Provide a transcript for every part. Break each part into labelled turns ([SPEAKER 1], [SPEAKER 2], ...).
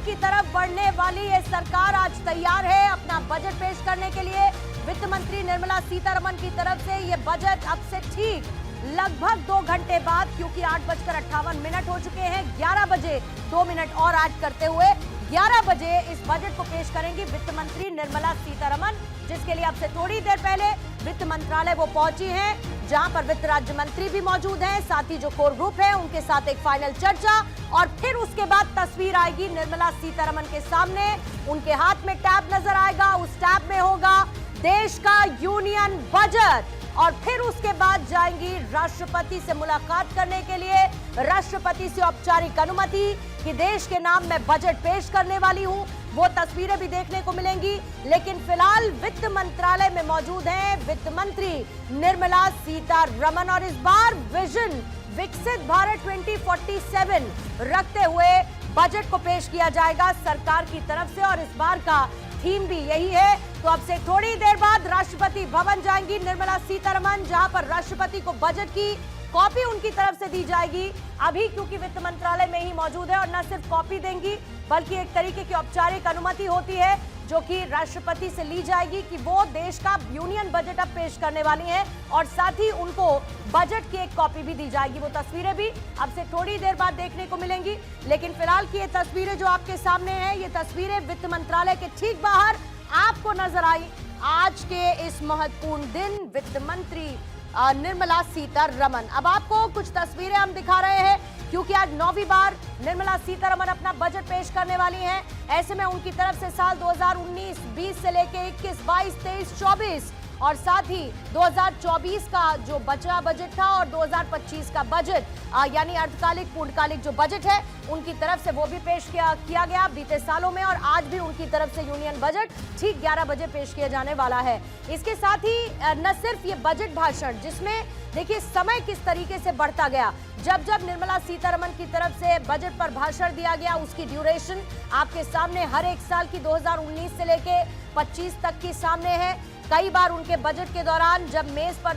[SPEAKER 1] की तरफ बढ़ने वाली ये सरकार आज तैयार है अपना बजट पेश करने के लिए। वित्त मंत्री निर्मला सीतारमण की तरफ से ये बजट अब से ठीक लगभग 2 घंटे बाद, क्योंकि 8:58 हो चुके हैं, 11 बजे 2 मिनट और ऐड करते हुए 11 बजे इस बजट को पेश करेंगी वित्त मंत्री निर्मला सीतारमण, जिसके लिए अब से थोड़ी देर पहले वित्त मंत्रालय वो पहुंची हैं, जहां पर वित्त राज्य मंत्री भी मौजूद हैं, साथ ही जो कोर ग्रुप है उनके साथ एक फाइनल चर्चा, और फिर उसके बाद तस्वीर आएगी निर्मला सीतारमण के सामने। उनके हाथ में टैब नजर आएगा, उस टैब में होगा देश का यूनियन बजट, और फिर उसके बाद जाएंगी राष्ट्रपति से मुलाकात करने के लिए, राष्ट्रपति से औपचारिक अनुमति कि देश के नाम मैं बजट पेश करने वाली हूं। वो तस्वीरें भी देखने को मिलेंगी, लेकिन फिलहाल वित्त मंत्रालय में मौजूद हैं वित्त मंत्री निर्मला सीतारमण, और इस बार विजन विकसित भारत 2047 रखते हुए बजट को पेश किया जाएगा सरकार की तरफ से, और इस बार का थीम भी यही है। तो अब से थोड़ी देर बाद राष्ट्रपति भवन जाएंगी निर्मला सीतारमण, जहां पर राष्ट्रपति को बजट की कॉपी उनकी तरफ से दी जाएगी। अभी क्योंकि वित्त मंत्रालय में ही मौजूद है, और न सिर्फ कॉपी देंगी बल्कि एक तरीके की औपचारिक अनुमति होती है जो कि राष्ट्रपति से ली जाएगी कि वो देश का यूनियन बजट अब पेश करने वाली हैं, और साथ ही उनको बजट की एक कॉपी भी दी जाएगी। वो तस्वीरें भी अब से थोड़ी देर बाद देखने को मिलेंगी, लेकिन फिलहाल की ये तस्वीरें जो आपके सामने हैं, ये तस्वीरें वित्त मंत्रालय के ठीक बाहर आपको नजर आई। आज के इस महत्वपूर्ण दिन वित्त मंत्री निर्मला सीतारमण। अब आपको कुछ तस्वीरें हम दिखा रहे हैं, क्योंकि आज 9वीं बार निर्मला सीतारमण अपना बजट पेश करने वाली हैं। ऐसे में उनकी तरफ से साल 2019-20 से लेके 21, 22, 23, 24 और साथ ही 2024 का जो बचा बजट था और 2025 का बजट यानी अर्धकालिक पूर्णकालिक जो बजट है, उनकी तरफ से वो भी पेश किया गया बीते सालों में, और आज भी उनकी तरफ से यूनियन बजट ठीक 11 बजे पेश किया जाने वाला है। इसके साथ ही न सिर्फ ये बजट भाषण, जिसमें देखिए समय किस तरीके से बढ़ता गया, जब जब निर्मला सीतारमण की तरफ से बजट पर भाषण दिया गया, उसकी ड्यूरेशन आपके सामने हर एक साल की 2019 से लेके 25 तक की सामने है। कई बार उनके बजट के दौरान जब मेज पर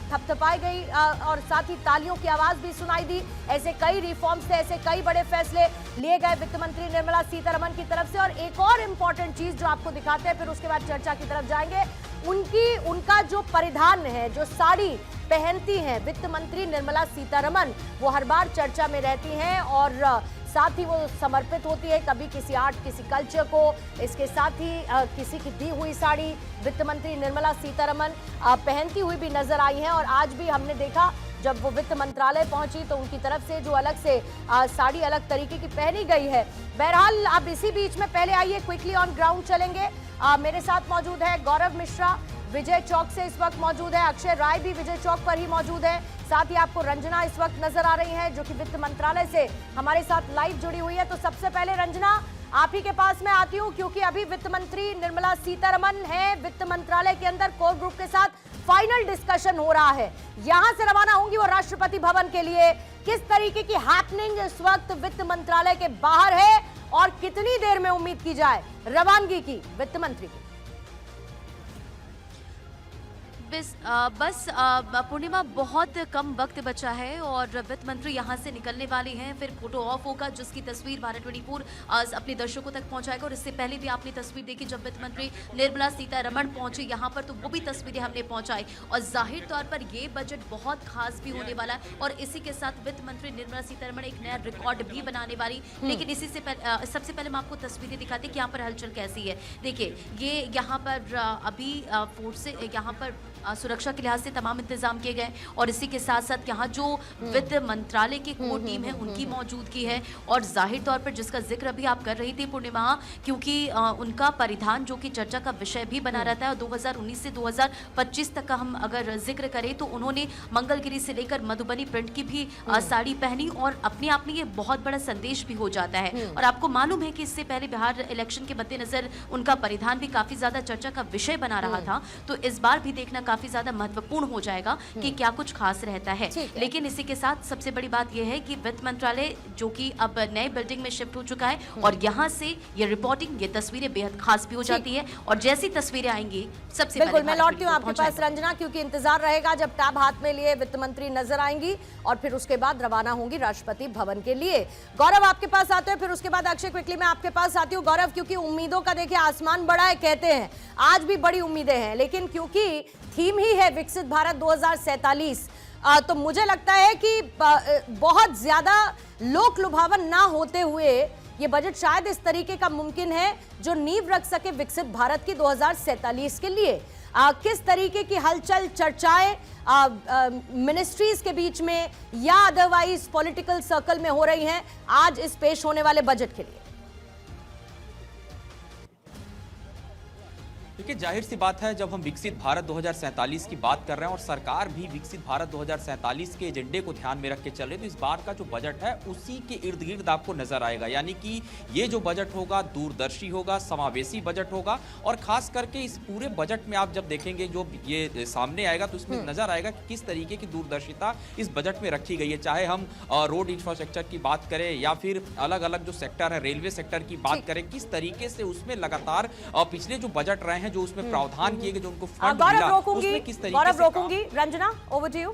[SPEAKER 1] थपथपाई गई और साथ ही तालियों की आवाज भी सुनाई दी, ऐसे कई रिफॉर्म्स थे, ऐसे कई बड़े फैसले लिए गए वित्त मंत्री निर्मला सीतारमण की तरफ से। और एक और इम्पॉर्टेंट चीज जो आपको दिखाते हैं, फिर उसके बाद चर्चा की तरफ जाएंगे, उनका जो परिधान है, जो साड़ी पहनती हैं वित्त मंत्री निर्मला सीतारमण, वो हर बार चर्चा में रहती हैं, और साथ ही वो समर्पित होती है कभी किसी आर्ट, किसी कल्चर को। इसके साथ ही किसी की दी हुई साड़ी वित्त मंत्री निर्मला सीतारमण पहनती हुई भी नजर आई हैं, और आज भी हमने देखा जब वो वित्त मंत्रालय पहुंची तो उनकी तरफ से जो अलग से साड़ी अलग तरीके की पहनी गई है। बहरहाल अब इसी बीच में पहले आइए क्विकली ऑन ग्राउंड चलेंगे। मेरे साथ मौजूद है गौरव मिश्रा, विजय चौक से इस वक्त मौजूद है, अक्षय राय भी विजय चौक पर ही मौजूद है, साथ ही आपको रंजना इस वक्त नजर आ रही हैं जो कि वित्त मंत्रालय से हमारे साथ लाइव जुड़ी हुई है। तो सबसे पहले रंजना, आप ही के पास मैं आती हूं, क्योंकि अभी वित्त मंत्री निर्मला सीतारमण है, वित्त मंत्रालय के अंदर कोर ग्रुप के साथ फाइनल डिस्कशन हो रहा है, यहां से रवाना होंगी वो राष्ट्रपति भवन के लिए। किस तरीके की हैपनिंग इस वक्त वित्त मंत्रालय के बाहर है, और कितनी देर में उम्मीद की जाए रवानगी की वित्त मंत्री की?
[SPEAKER 2] बस पूर्णिमा, बहुत कम वक्त बचा है और वित्त मंत्री यहाँ से निकलने वाली हैं, फिर फोटो ऑफ होगा जिसकी तस्वीर भारत 24 अपने दर्शकों तक पहुँचाएगा। और इससे पहले भी आपने तस्वीर देखी जब वित्त मंत्री निर्मला सीतारमण पहुंची यहाँ पर, तो वो भी तस्वीरें हमने पहुंचाई, और जाहिर तौर पर ये बजट बहुत खास भी होने वाला है, और इसी के साथ वित्त मंत्री निर्मला सीतारमण एक नया रिकॉर्ड भी बनाने वाली। लेकिन इसी से सबसे पहले मैं आपको तस्वीरें दिखाती कि यहाँ पर हलचल कैसी है। देखिए, ये यहाँ पर अभी फोर्स से यहाँ पर सुरक्षा के लिहाज से तमाम इंतजाम किए गए, और इसी के साथ साथ यहाँ जो वित्त मंत्रालय की कोर टीम है उनकी मौजूदगी है। और जाहिर तौर पर जिसका जिक्र अभी आप कर रही थी पूर्णिमा, क्योंकि उनका परिधान जो कि चर्चा का विषय भी बना रहता है, और 2019 से 2025 तक का हम अगर जिक्र करें तो उन्होंने मंगलगिरी से लेकर मधुबनी प्रिंट की भी साड़ी पहनी, और अपने आप में ये बहुत बड़ा संदेश भी हो जाता है। और आपको मालूम है कि इससे पहले बिहार इलेक्शन के मद्देनजर उनका परिधान भी काफी ज्यादा चर्चा का विषय बना रहा था, तो इस बार भी देखना काफी ज्यादा महत्वपूर्ण हो जाएगा कि क्या कुछ खास रहता है। लेकिन इसी के साथ सबसे बड़ी बात यह है कि वित्त मंत्रालय जो कि अब नए बिल्डिंग में शिफ्ट हो चुका है और यहाँ से ये रिपोर्टिंग, ये तस्वीरें बेहद खास भी हो जाती है और जैसी तस्वीरें आएंगी सबसे
[SPEAKER 1] बिल्कुल मैं लौटती हूँ आपके पास रंजना, क्योंकि इंतजार रहेगा जब टैब हाथ में लिए वित्त मंत्री नजर आएंगी और फिर उसके बाद रवाना होंगी राष्ट्रपति भवन के लिए। गौरव आपके पास आते हैं, फिर उसके बाद अक्षय क्विकली मैं आपके पास आती हूँ। गौरव, क्योंकि उम्मीदों का देखिए आसमान बड़ा है कहते हैं, आज भी बड़ी उम्मीदें हैं, लेकिन क्योंकि थीम ही है विकसित भारत 2047, तो मुझे लगता है कि बहुत ज्यादा लोक लुभावन ना होते हुए ये बजट शायद इस तरीके का मुमकिन है जो नींव रख सके विकसित भारत की 2047 के लिए। किस तरीके की हलचल चर्चाएं मिनिस्ट्रीज के बीच में या अदरवाइज पॉलिटिकल सर्कल में हो रही हैं आज इस पेश होने वाले बजट के लिए?
[SPEAKER 3] देखिए, जाहिर सी बात है, जब हम विकसित भारत 2047 की बात कर रहे हैं और सरकार भी विकसित भारत 2047 के एजेंडे को ध्यान में रख के चले, तो इस बार का जो बजट है उसी के इर्द गिर्द आपको नजर आएगा। यानी कि ये जो बजट होगा दूरदर्शी होगा, समावेशी बजट होगा और खास करके इस पूरे बजट में आप जब देखेंगे जो ये सामने आएगा तो इसमें नजर आएगा कि किस तरीके की दूरदर्शिता इस बजट में रखी गई है। चाहे हम रोड इंफ्रास्ट्रक्चर की बात करें या फिर अलग अलग जो सेक्टर है, रेलवे सेक्टर की बात करें, किस तरीके से उसमें लगातार पिछले जो बजट रहे हैं जो उसमें प्रावधान किए गए, जो उनको फंड मिला, उसमें किस तरीके से
[SPEAKER 1] रोकूंगी। Ranjana, over to you.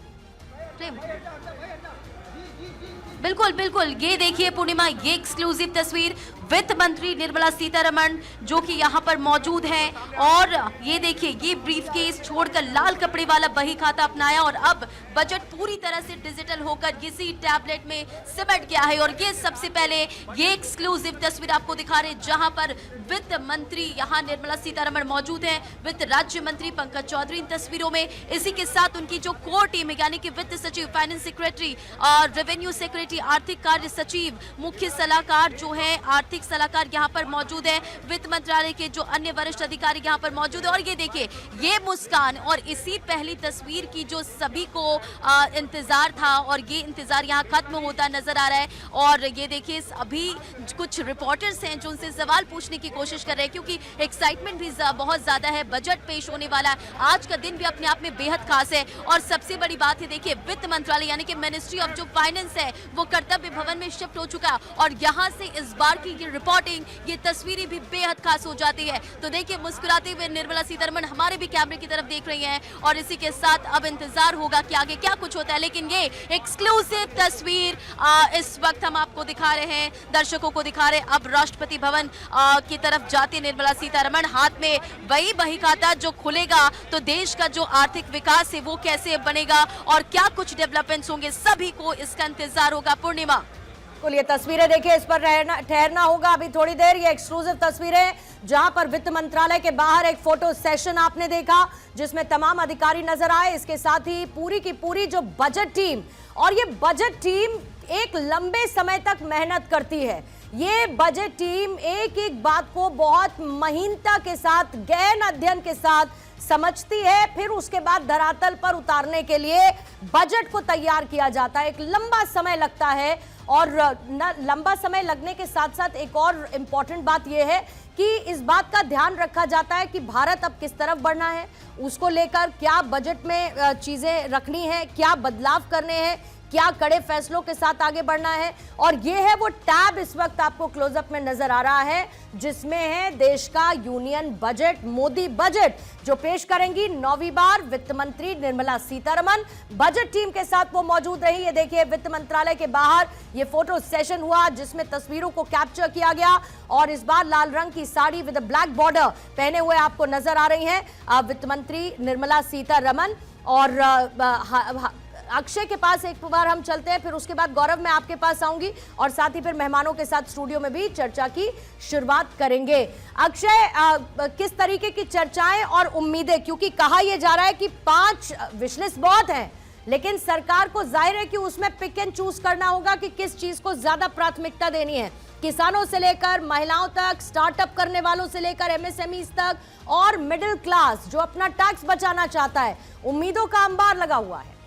[SPEAKER 2] बिल्कुल बिल्कुल, ये देखिए पूर्णिमा, ये एक्सक्लूसिव तस्वीर वित्त मंत्री निर्मला सीतारमण जो कि यहाँ पर मौजूद हैं और ये देखिए ये ब्रीफकेस छोड़कर लाल कपड़े वाला बही खाता अपनाया और अब बजट पूरी तरह से डिजिटल होकर इसी टैबलेट में सिमट गया है। और ये सबसे पहले ये एक्सक्लूसिव तस्वीर आपको दिखा रहे हैं जहां पर वित्त मंत्री यहाँ निर्मला सीतारमण मौजूद हैं, वित्त राज्य मंत्री पंकज चौधरी इन तस्वीरों में, इसी के साथ उनकी जो कोर टीम है यानी कि वित्त सचिव, फाइनेंस सेक्रेटरी और रेवेन्यू सेक्रेटरी, आर्थिक कार्य सचिव, मुख्य सलाहकार जो है आर्थिक सलाहकार यहाँ पर मौजूद है, वित्त मंत्रालय के जो अन्य वरिष्ठ अधिकारी यहाँ पर मौजूद है। और ये देखिए ये मुस्कान और इसी पहली तस्वीर की जो सभी को इंतजार था और ये इंतजार यहाँ खत्म होता नजर आ रहा है। और ये देखिए अभी कुछ रिपोर्टर्स हैं जो उनसे सवाल पूछने की कोशिश कर रहे हैं क्योंकि एक्साइटमेंट भी बहुत ज्यादा है, बजट पेश होने वाला है, आज का दिन भी अपने आप में बेहद खास है। और सबसे बड़ी बात है देखिए वित्त मंत्रालय यानी कि मिनिस्ट्री ऑफ जो फाइनेंस है वो कर्तव्य भवन में शिफ्ट हो चुका और यहाँ से इस बार की रिपोर्टिंग, ये तस्वीरें भी बेहद खास हो जाती है। तो देखिए मुस्कुराते हुए निर्मला सीतारमण हमारे भी कैमरे की तरफ देख रही हैं और इसी के साथ अब इंतजार होगा कि आगे क्या कुछ होता है। लेकिन ये एक्सक्लूसिव तस्वीर इस वक्त हम आपको दिखा रहे हैं, दर्शकों को दिखा रहे हैं। अब राष्ट्रपति भवन की तरफ जाते निर्मला सीतारमण, हाथ में वही बही खाता जो खुलेगा तो देश का जो आर्थिक विकास है वो कैसे बनेगा और क्या कुछ डेवलपमेंट्स होंगे, सभी को इसका इंतजार होगा। पूर्णिमा,
[SPEAKER 1] ये तस्वीरें देखिए, इस पर ठहरना होगा अभी थोड़ी देर। ये एक्सक्लूसिव तस्वीरें जहां पर वित्त मंत्रालय के बाहर एक फोटो सेशन आपने देखा जिसमें तमाम अधिकारी नजर आए, इसके साथ ही पूरी की पूरी जो बजट टीम, और ये बजट टीम एक लंबे समय तक मेहनत करती है। ये बजट टीम एक एक बात को बहुत महीनता के साथ, गहन अध्ययन के साथ समझती है, फिर उसके बाद धरातल पर उतारने के लिए बजट को तैयार किया जाता है। एक लंबा समय लगता है और लंबा समय लगने के साथ साथ एक और इम्पॉर्टेंट बात यह है कि इस बात का ध्यान रखा जाता है कि भारत अब किस तरफ बढ़ना है, उसको लेकर क्या बजट में चीजें रखनी है, क्या बदलाव करने हैं, क्या कड़े फैसलों के साथ आगे बढ़ना है। और ये है वो टैब इस वक्त आपको क्लोजअप में नजर आ रहा है जिसमें है देश का यूनियन बजट, मोदी बजट, जो पेश करेंगी 9वीं बार वित्त मंत्री निर्मला सीतारमण। बजट टीम के साथ वो मौजूद रही। ये देखिए वित्त मंत्रालय के बाहर ये फोटो सेशन हुआ जिसमें तस्वीरों को कैप्चर किया गया और इस बार लाल रंग की साड़ी विद ब्लैक बॉर्डर पहने हुए आपको नजर आ रही हैं वित्त मंत्री निर्मला सीतारमण। और अक्षय के पास एक बार हम चलते हैं, फिर उसके बाद गौरव मैं आपके पास आऊंगी और साथ ही फिर मेहमानों के साथ स्टूडियो में भी चर्चा की शुरुआत करेंगे। अक्षय, किस तरीके की चर्चाएं और उम्मीदें, क्योंकि कहा यह जा रहा है कि 5 विशलिस्ट बहुत हैं लेकिन सरकार को जाहिर है कि उसमें पिक एंड चूज करना होगा कि किस चीज को ज्यादा प्राथमिकता देनी है, किसानों से लेकर महिलाओं तक, स्टार्टअप करने वालों से लेकर एमएसएमईज तक और मिडिल क्लास जो अपना टैक्स बचाना चाहता है। उम्मीदों का अंबार लगा हुआ है।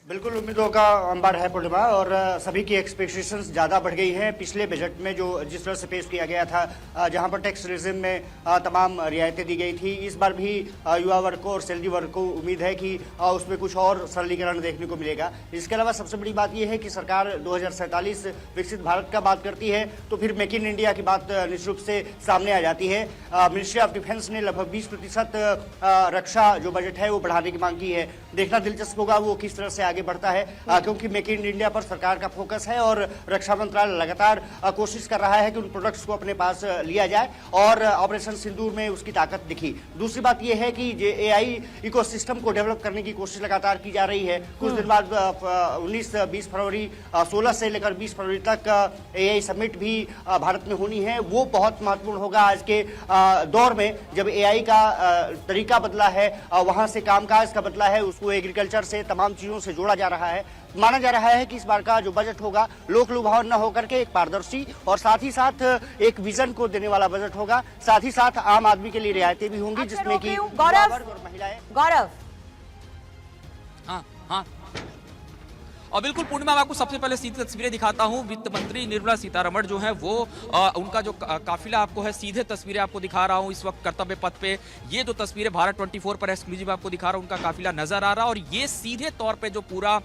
[SPEAKER 4] बिल्कुल उम्मीदों का अंबार है पूर्णिमा, और सभी की एक्सपेक्टेशंस ज़्यादा बढ़ गई हैं। पिछले बजट में जो जिस तरह से पेश किया गया था, जहां पर टैक्स रिजिम में तमाम रियायतें दी गई थी, इस बार भी युवा वर्ग को और सैलरी वर्ग को उम्मीद है कि उसमें कुछ और सरलीकरण देखने को मिलेगा। इसके अलावा सबसे बड़ी बात यह है कि सरकार 2047 विकसित भारत का बात करती है तो फिर मेक इन इंडिया की बात निश्चित रूप से सामने आ जाती है। मिनिस्ट्री ऑफ डिफेंस ने लगभग 20% रक्षा जो बजट है वो बढ़ाने की मांग की है। देखना दिलचस्प होगा वो किस तरह से आगे बढ़ता है, क्योंकि मेक इन इंडिया पर सरकार का फोकस है और रक्षा मंत्रालय लगातार कोशिश कर रहा है कि उन प्रोडक्ट्स को अपने पास लिया जाए, और ऑपरेशन सिंदूर में उसकी ताकत दिखी। दूसरी बात यह है कि जो एआई इकोसिस्टम को डेवलप करने की कोशिश लगातार की जा रही है। कुछ दिन बाद 19-20 फरवरी 16 से लेकर 20 फरवरी तक एआई समिट भी भारत में होनी है। वो बहुत महत्वपूर्ण होगा आज के दौर में, जब एआई का तरीका बदला है, वहां से कामकाज का बदला है, उसको एग्रीकल्चर से तमाम चीजों से जोड़ा जा रहा है। माना जा रहा है कि इस बार का जो बजट होगा लोक लुभावन न होकर के एक पारदर्शी और साथ ही साथ एक विजन को देने वाला बजट होगा। साथ ही साथ आम आदमी के लिए रियायतें भी होंगी, जिसमें कि
[SPEAKER 1] गौरव
[SPEAKER 4] और महिलाएं।
[SPEAKER 1] गौरव
[SPEAKER 3] हाँ और बिल्कुल पूर्णिमा, मैं आपको सबसे पहले सीधी तस्वीरें दिखाता हूं। वित्त मंत्री निर्मला सीतारमण जो है वो उनका जो काफिला आपको है, सीधे तस्वीरें आपको दिखा रहा हूं इस वक्त कर्तव्य पथ पे। ये जो तस्वीरें भारत 24 पर एक्सक्लूसिव आपको दिखा रहा हूं, उनका काफिला नजर आ रहा है, और ये सीधे तौर पे जो पूरा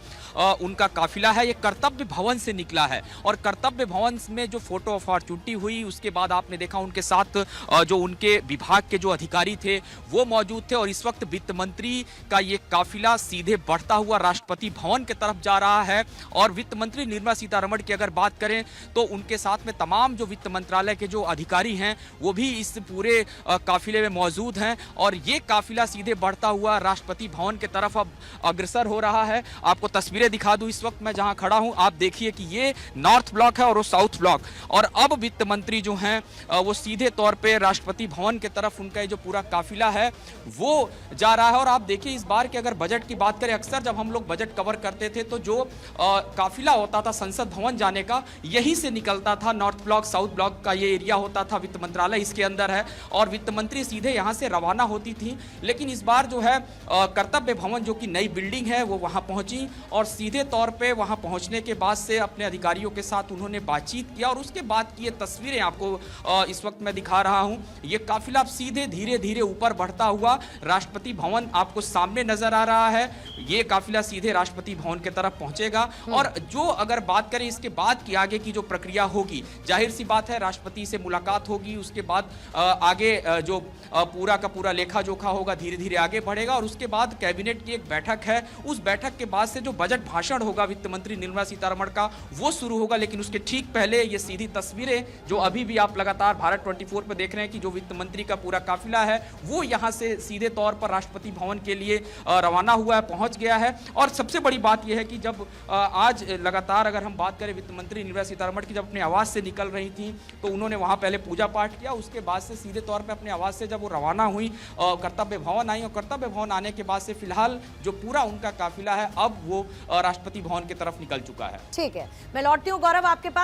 [SPEAKER 3] उनका काफिला है ये कर्तव्य भवन से निकला है। और कर्तव्य भवन में जो फोटो अपॉर्चुनिटी हुई, उसके बाद आपने देखा उनके साथ जो उनके विभाग के जो अधिकारी थे वो मौजूद थे, और इस वक्त वित्त मंत्री का ये काफिला सीधे बढ़ता हुआ राष्ट्रपति भवन की तरफ जा रहा है। और वित्त मंत्री निर्मला सीतारमण की अगर बात करें तो उनके साथ में तमाम जो वित्त मंत्रालय के जो अधिकारी हैं वो भी इस पूरे काफिले में मौजूद हैं, और ये काफिला सीधे बढ़ता हुआ राष्ट्रपति भवन की तरफ अब अग्रसर हो रहा है। आपको तस्वीरें दिखा दूं, इस वक्त मैं जहां खड़ा हूं आप देखिए कि ये नॉर्थ ब्लॉक है और वो साउथ ब्लॉक, और अब वित्त मंत्री जो हैं वो सीधे तौर पे राष्ट्रपति भवन की तरफ उनका जो पूरा काफिला है वो जा रहा है। और आप देखिए इस बार के अगर बजट की बात करें, अक्सर जब हम लोग बजट कवर करते थे तो जो काफिला होता था संसद भवन जाने का, यहीं से निकलता था। नॉर्थ ब्लॉक साउथ ब्लॉक का ये एरिया होता था, वित्त मंत्रालय इसके अंदर है, और वित्त मंत्री सीधे यहां से रवाना होती थी। लेकिन इस बार जो है कर्तव्य भवन जो कि नई बिल्डिंग है वो वहां पहुंची, और सीधे तौर पे वहां पहुंचने के बाद से अपने अधिकारियों के साथ उन्होंने बातचीत किया, और उसके बाद की ये तस्वीरें आपको इस वक्त मैं दिखा रहा हूं। ये काफिला सीधे धीरे धीरे ऊपर बढ़ता हुआ राष्ट्रपति भवन आपको सामने नजर आ रहा है। ये काफिला सीधे राष्ट्रपति भवन की तरफ पहुंचेगा, और जो अगर बात करें इसके बाद की आगे की जो प्रक्रिया होगी, जाहिर सी बात है राष्ट्रपति से मुलाकात होगी, उसके बाद आगे जो पूरा का पूरा लेखा जोखा होगा धीरे धीरे आगे बढ़ेगा, और उसके बाद कैबिनेट की एक बैठक है। उस बैठक के बाद से जो बजट भाषण होगा वित्त मंत्री निर्मला सीतारमण का वो शुरू होगा। लेकिन उसके ठीक पहले ये सीधी तस्वीरें जो अभी भी आप लगातार भारत 24 पर देख रहे हैं कि जो वित्त मंत्री का पूरा काफिला है वो यहाँ से सीधे तौर पर राष्ट्रपति भवन के लिए रवाना हुआ है, पहुंच गया है। और सबसे बड़ी बात यह है कि जब आज लगातार अगर हम बात करें वित्त मंत्री निर्मला सीतारमण की, जब अपने आवास से निकल रही थी तो उन्होंने वहां पहले पूजा पाठ किया, उसके बाद से सीधे तौर पे अपने आवास से जब वो रवाना हुई कर्तव्य भवन आई, और कर्तव्य भवन आने के बाद से फिलहाल जो पूरा उनका काफिला है अब वो राष्ट्रपति भवन की तरफ निकल चुका है।
[SPEAKER 1] ठीक है, मैं लौटती हूँ गौरव आपके पास।